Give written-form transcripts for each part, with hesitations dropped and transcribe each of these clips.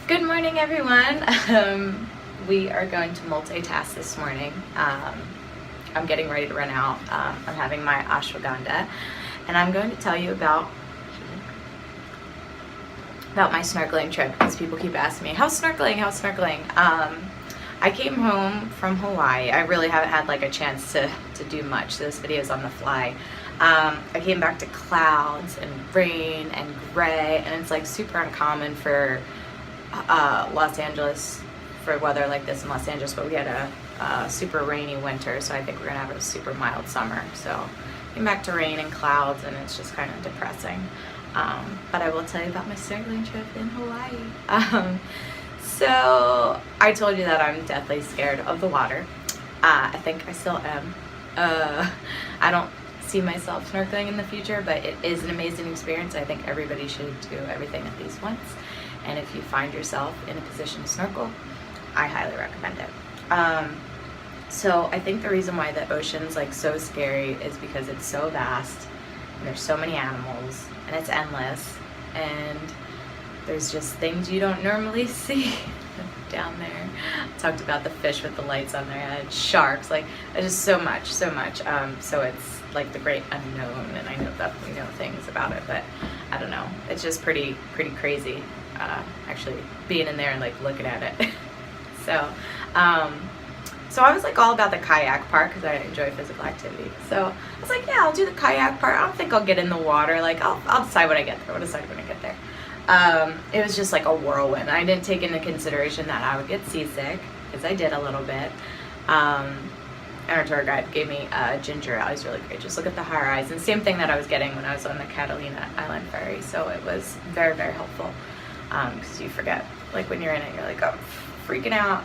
Good morning, everyone. We are going to multitask this morning. I'm getting ready to run out. I'm having my ashwagandha, and I'm going to tell you about my snorkeling trip because people keep asking me, how's snorkeling? I came home from Hawaii. I really haven't had like a chance to do much, so this video is on the fly. I came back to clouds and rain and gray, and it's like super uncommon for Los Angeles, for weather like this in Los Angeles, but we had a super rainy winter, so I think we're gonna have a super mild summer. So came back to rain and clouds, and it's just kind of depressing. But I will tell you about my snorkeling trip in Hawaii. So I told you that I'm deathly scared of the water. I think I still am. I don't see myself snorkeling in the future, but it is an amazing experience. I think everybody should do everything at least once. And if you find yourself in a position to snorkel, I highly recommend it. So I think the reason why the ocean's like so scary is because it's so vast, and there's so many animals, and it's endless, and there's just things you don't normally see down there. I talked about the fish with the lights on their head, sharks, like there's just so much. So it's like the great unknown, and I know that we know things about it, but I don't know. It's just pretty crazy. Actually being in there and like looking at it. So I was like all about the kayak part because I enjoy physical activity. So I was like, yeah, I'll do the kayak part. I don't think I'll get in the water. Like I'll decide when I get there. I'll decide when I get there. It was just like a whirlwind. I didn't take into consideration that I would get seasick, because I did a little bit. And our tour guide gave me ginger ale. He's really great. Just look at the horizon. Same thing that I was getting when I was on the Catalina Island ferry. So it was very helpful. Because you forget, like when you're in it, you're like, oh, freaking out.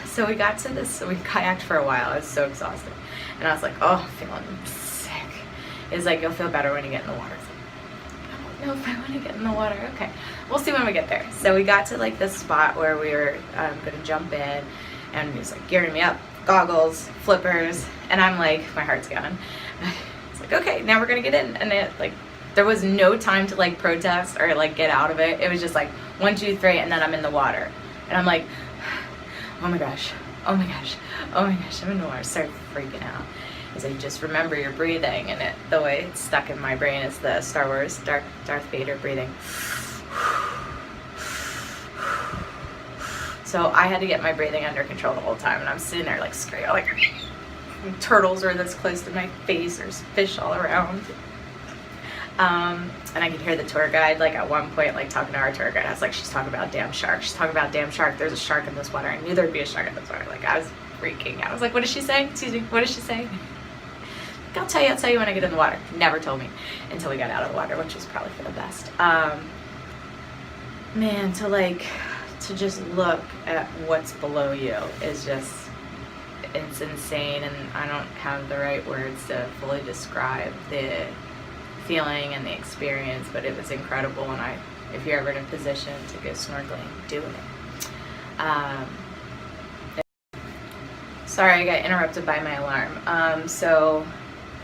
So we got to this, so we kayaked for a while. I was so exhausted, and I was like, oh, I'm feeling sick. It's like, you'll feel better when you get in the water. It's like, I don't know if I want to get in the water. Okay, we'll see when we get there. So we got to like this spot where we were gonna jump in, and he was like gearing me up, goggles, flippers, and I'm like, my heart's going. It's like, okay, now we're gonna get in, and it like, there was no time to like protest or like get out of it. It was just like 1, 2, 3, and then I'm in the water. And I'm like, oh my gosh, I'm in the water. Start freaking out. It's like, just remember your breathing. And the way it's stuck in my brain is the Star Wars Darth Vader breathing. So I had to get my breathing under control the whole time. And I'm sitting there like screaming, like turtles are this close to my face. There's fish all around. And I could hear the tour guide, like at one point, like talking to our tour guide. I was like, she's talking about damn shark. She's talking about damn shark. There's a shark in this water. I knew there'd be a shark in this water. Like, I was freaking out. I was like, what is she saying? Excuse me, what is she saying? Like, I'll tell you when I get in the water. Never told me until we got out of the water, which was probably for the best. Man, to just look at what's below you is just, it's insane. And I don't have the right words to fully describe the feeling and the experience, but it was incredible. And if you're ever in a position to go snorkeling, do it. Sorry, I got interrupted by my alarm. So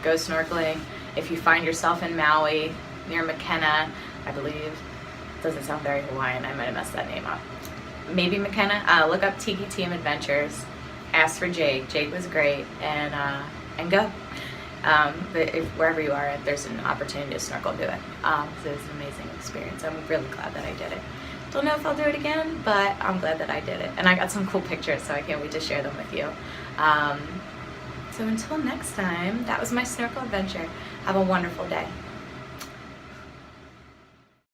go snorkeling. If you find yourself in Maui near McKenna, I believe. Doesn't sound very Hawaiian. I might have messed that name up. Maybe McKenna. Look up TIki Team Adventures. Ask for Jake. Jake was great, and go. But wherever you are, there's an opportunity to snorkel, do it. So it's an amazing experience. I'm really glad that I did it. Don't know if I'll do it again, but I'm glad that I did it. And I got some cool pictures, so I can't wait to share them with you. So until next time, that was my snorkel adventure. Have a wonderful day.